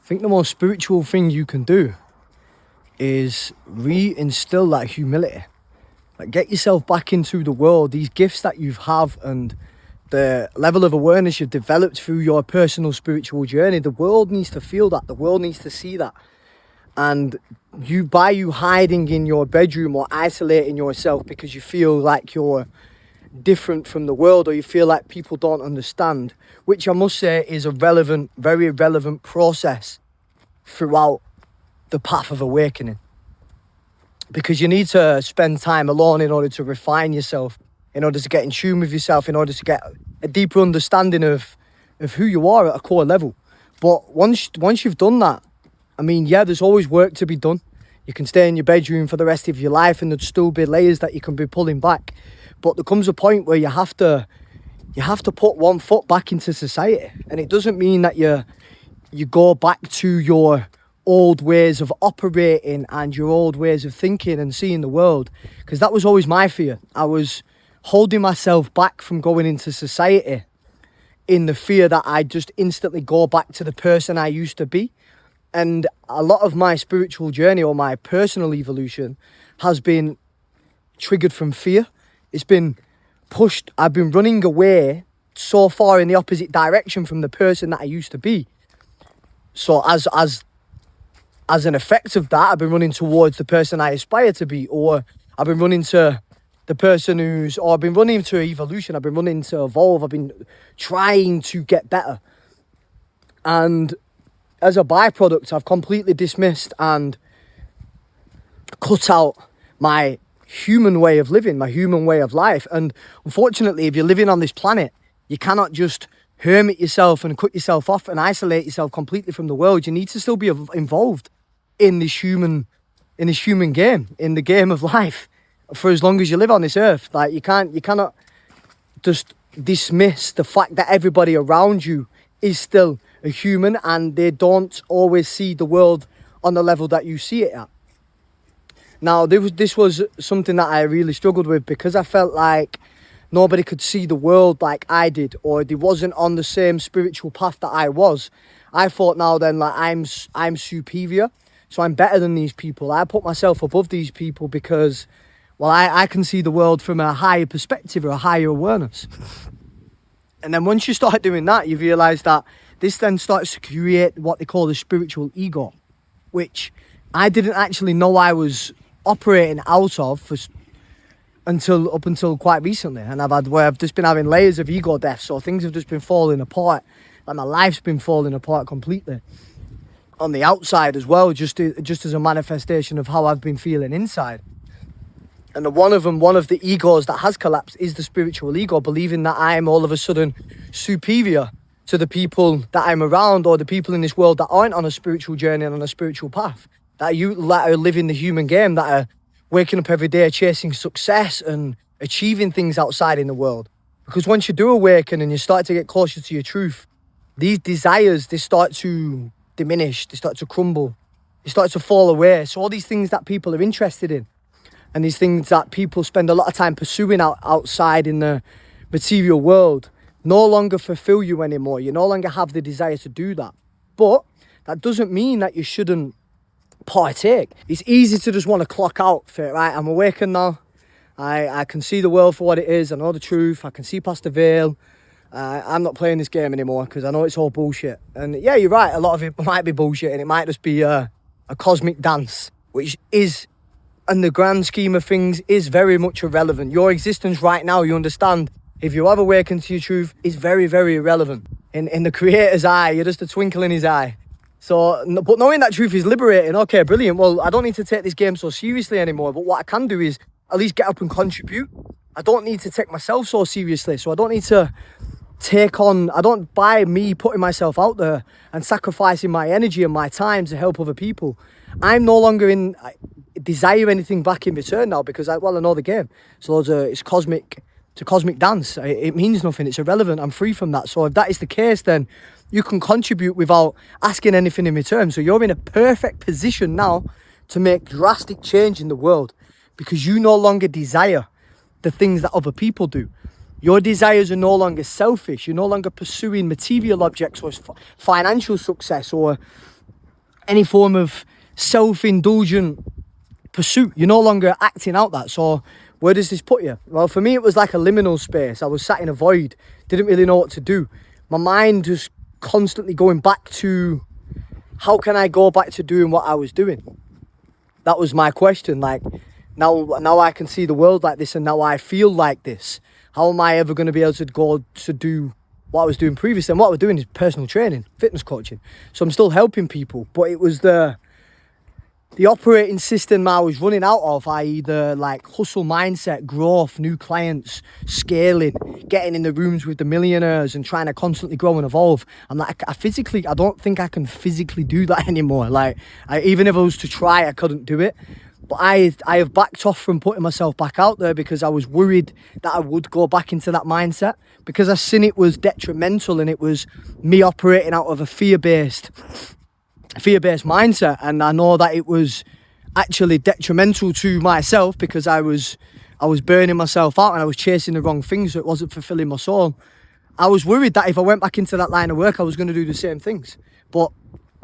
think the most spiritual thing you can do is reinstill that humility. Like, get yourself back into the world, these gifts that you have and the level of awareness you've developed through your personal spiritual journey. The world needs to feel that. The world needs to see that. And by you hiding in your bedroom or isolating yourself because you feel like you're different from the world, or you feel like people don't understand, which I must say is a very relevant process throughout the path of awakening, because you need to spend time alone in order to refine yourself, in order to get in tune with yourself, in order to get a deeper understanding of who you are at a core level. But once you've done that, I mean, yeah, there's always work to be done. You can stay in your bedroom for the rest of your life and there'd still be layers that you can be pulling back. But there comes a point where you have to put one foot back into society. And it doesn't mean that you go back to your old ways of operating and your old ways of thinking and seeing the world. Because that was always my fear. I was holding myself back from going into society in the fear that I'd just instantly go back to the person I used to be. And a lot of my spiritual journey or my personal evolution has been triggered from fear. It's been pushed. I've been running away so far in the opposite direction from the person that I used to be. So as an effect of that, I've been running towards the person I aspire to be, or I've been running to the person I've been running to evolution. I've been running to evolve. I've been trying to get better. And as a byproduct, I've completely dismissed and cut out my human way of living, my human way of life. And unfortunately, if you're living on this planet, you cannot just hermit yourself and cut yourself off and isolate yourself completely from the world. You need to still be involved in this human game, in the game of life, for as long as you live on this earth. Like, you cannot just dismiss the fact that everybody around you is still a human and they don't always see the world on the level that you see it at. Now, this was something that I really struggled with, because I felt like nobody could see the world like I did, or they wasn't on the same spiritual path that I was. I thought now then, like, I'm superior, so I'm better than these people. I put myself above these people because, well, I can see the world from a higher perspective or a higher awareness. And then once you start doing that, you realise that this then starts to create what they call the spiritual ego, which I didn't actually know I was operating out of up until quite recently. And I've just been having layers of ego death, so things have just been falling apart. Like, my life's been falling apart completely on the outside as well, just as a manifestation of how I've been feeling inside. And one of the egos that has collapsed is the spiritual ego, believing that I'm all of a sudden superior to the people that I'm around, or the people in this world that aren't on a spiritual journey and on a spiritual path, that are living the human game, that are waking up every day chasing success and achieving things outside in the world. Because once you do awaken and you start to get closer to your truth, these desires, they start to diminish, they start to crumble, they start to fall away. So all these things that people are interested in, and these things that people spend a lot of time pursuing outside in the material world, no longer fulfill you anymore. You no longer have the desire to do that. But that doesn't mean that you shouldn't partake. It's easy to just want to clock out for it, right? I'm awakened now. I can see the world for what it is. I know the truth. I can see past the veil. I'm not playing this game anymore because I know it's all bullshit. And yeah, you're right. A lot of it might be bullshit, and it might just be a cosmic dance, which is, in the grand scheme of things, is very much irrelevant. Your existence right now, you understand, if you have awakened to your truth, is very, very irrelevant. In the Creator's eye, you're just a twinkle in his eye. So, but knowing that truth is liberating. Okay, brilliant. Well, I don't need to take this game so seriously anymore. But what I can do is at least get up and contribute. I don't need to take myself so seriously. So I don't need to by me putting myself out there and sacrificing my energy and my time to help other people, I'm no longer desire anything back in return now, because I know the game. So it's cosmic. It's a cosmic dance. It means nothing. It's irrelevant. I'm free from that. So if that is the case, then you can contribute without asking anything in return. So you're in a perfect position now to make drastic change in the world, because you no longer desire the things that other people do. Your desires are no longer selfish. You're no longer pursuing material objects or financial success or any form of self-indulgent pursuit. You're no longer acting out that. So where does this put you? Well, for me, it was like a liminal space. I was sat in a void, didn't really know what to do. My mind just constantly going back to, how can I go back to doing what I was doing? That was my question. Like, now I can see the world like this, and now I feel like this. How am I ever going to be able to go to do what I was doing previously? And what I was doing is personal training, fitness coaching. So I'm still helping people, but it was the operating system I was running out of, i.e. the like hustle mindset, growth, new clients, scaling, getting in the rooms with the millionaires and trying to constantly grow and evolve. I'm like, I don't think I can physically do that anymore. Like, even if I was to try, I couldn't do it. But I have backed off from putting myself back out there because I was worried that I would go back into that mindset, because I seen it was detrimental, and it was me operating out of a fear-based mindset. And I know that it was actually detrimental to myself, because I was burning myself out and I was chasing the wrong things, so it wasn't fulfilling my soul. I was worried that if I went back into that line of work, I was going to do the same things. But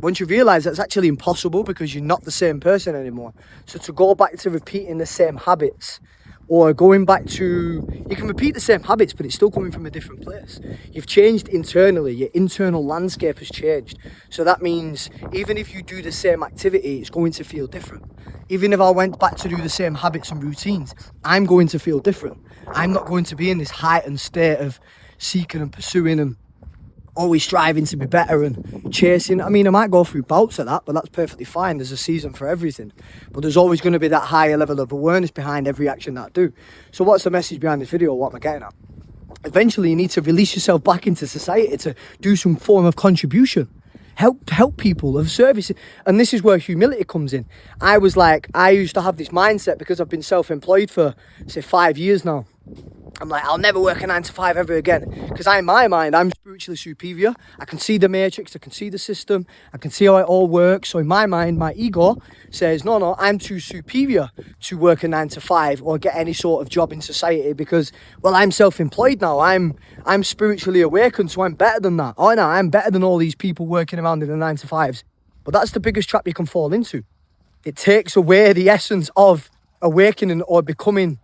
once you realise that's actually impossible, because you're not the same person anymore. So to go back to repeating the same habits, or going back to, you can repeat the same habits, but it's still coming from a different place. You've changed internally, your internal landscape has changed. So that means even if you do the same activity, it's going to feel different. Even if I went back to do the same habits and routines, I'm going to feel different. I'm not going to be in this heightened state of seeking and pursuing and always striving to be better and chasing. I mean, I might go through bouts of that, but that's perfectly fine. There's a season for everything. But there's always going to be that higher level of awareness behind every action that I do. So what's the message behind this video? What am I getting at? Eventually, you need to release yourself back into society to do some form of contribution. Help people, of service. And this is where humility comes in. I used to have this mindset, because I've been self-employed for, say, 5 years now. I'm like, I'll never work a 9 to 5 ever again, because in my mind, I'm spiritually superior. I can see the matrix, I can see the system, I can see how it all works. So in my mind, my ego says, no, I'm too superior to work a 9 to 5 or get any sort of job in society, because, well, I'm self-employed now. I'm spiritually awakened, so I'm better than that. Oh no, I'm better than all these people working around in the 9 to 5s. But that's the biggest trap you can fall into. It takes away the essence of awakening or becoming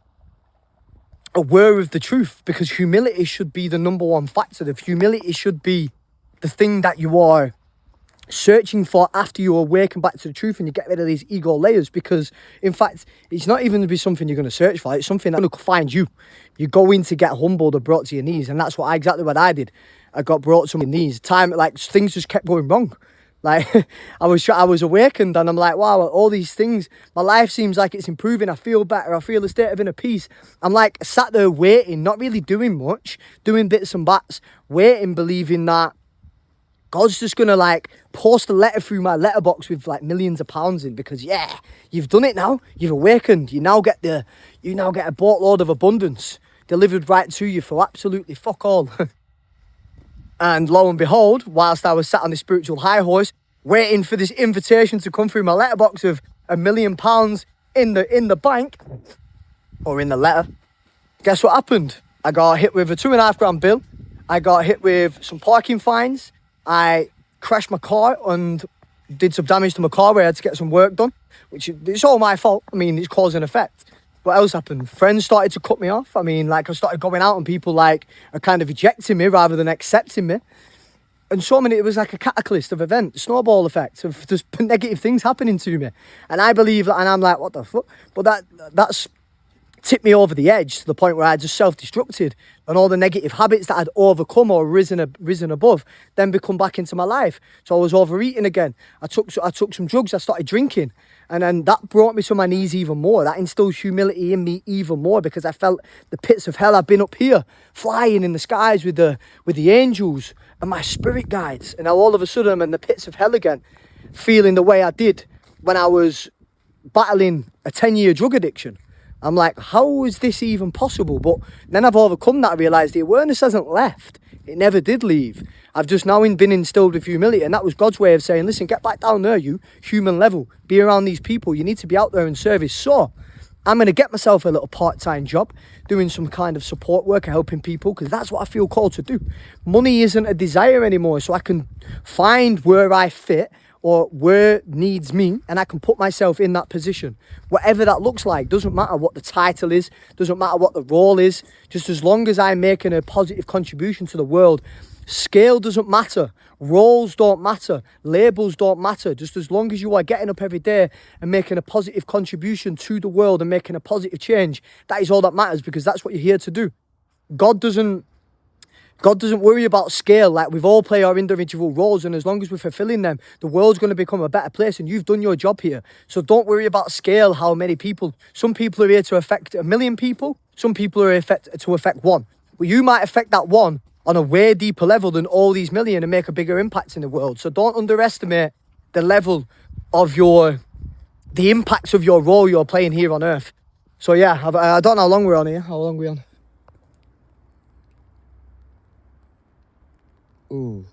aware of the truth, because humility should be the number one factor. The humility should be the thing that you are searching for after you awaken back to the truth and you get rid of these ego layers. Because in fact, it's not even to be something you're going to search for, it's something that's going to find you. You go in to get humbled or brought to your knees, and that's exactly what I did. I got brought to my knees. Things just kept going wrong. Like, I was awakened, and I'm like, wow, all these things, my life seems like it's improving. I feel better. I feel a state of inner peace. I'm like sat there waiting, not really doing much, doing bits and bats, waiting, believing that God's just going to like post a letter through my letterbox with like millions of pounds in, because yeah, you've done it now. You've awakened. You now get a boatload of abundance delivered right to you for absolutely fuck all. And lo and behold, whilst I was sat on this spiritual high horse, waiting for this invitation to come through my letterbox of £1 million in the bank, or in the letter, guess what happened? I got hit with a £2.5 bill. I got hit with some parking fines. I crashed my car and did some damage to my car where I had to get some work done, which it's all my fault. I mean, it's cause and effect. What else happened? Friends started to cut me off. I mean, like, I started going out and people like are kind of rejecting me rather than accepting me. And so many, it was like a cataclysm of events, snowball effect of just negative things happening to me. And I believe that, and I'm like, what the fuck? But that's tipped me over the edge to the point where I just self-destructed, and all the negative habits that I'd overcome or risen above then become back into my life. So I was overeating again. I took some drugs. I started drinking, and then that brought me to my knees even more. That instilled humility in me even more, because I felt the pits of hell. I've been up here flying in the skies with the angels and my spirit guides, and now all of a sudden I'm in the pits of hell again, feeling the way I did when I was battling a 10-year drug addiction. I'm like, how is this even possible? But then I've overcome that. I realised the awareness hasn't left. It never did leave. I've just now been instilled with humility. And that was God's way of saying, listen, get back down there, you human level. Be around these people. You need to be out there in service. So I'm going to get myself a little part-time job, doing some kind of support work, helping people, because that's what I feel called to do. Money isn't a desire anymore. So I can find where I fit, or where needs me, and I can put myself in that position. Whatever that looks like, doesn't matter what the title is, doesn't matter what the role is, just as long as I'm making a positive contribution to the world. Scale doesn't matter, roles don't matter, labels don't matter, just as long as you are getting up every day and making a positive contribution to the world and making a positive change. That is all that matters, because that's what you're here to do. God doesn't worry about scale. Like, we've all play our individual roles, and as long as we're fulfilling them, the world's going to become a better place, and you've done your job here. So don't worry about scale, how many people. Some people are here to affect 1 million people. Some people are to affect one. But you might affect that one on a way deeper level than all these million and make a bigger impact in the world. So don't underestimate the level of the impacts of your role you're playing here on earth. So yeah, I don't know how long we're on here. How long are we on? Ooh.